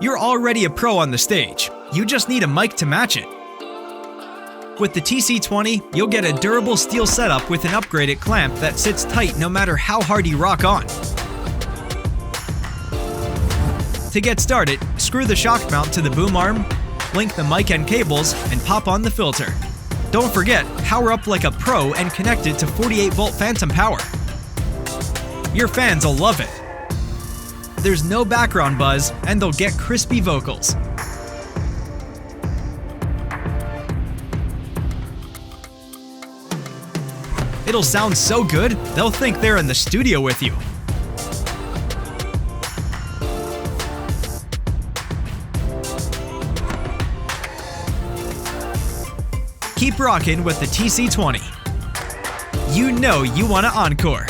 You're already a pro on the stage. You just need a mic to match it. With the TC20, you'll get a durable steel setup with an upgraded clamp that sits tight no matter how hard you rock on. To get started, screw the shock mount to the boom arm, link the mic and cables, and pop on the filter. Don't forget, power up like a pro and connect it to 48-volt phantom power. Your fans will love it. There's no background buzz, and they'll get crispy vocals. It'll sound so good, they'll think they're in the studio with you. Keep rocking with the TC20. You know you want to encore.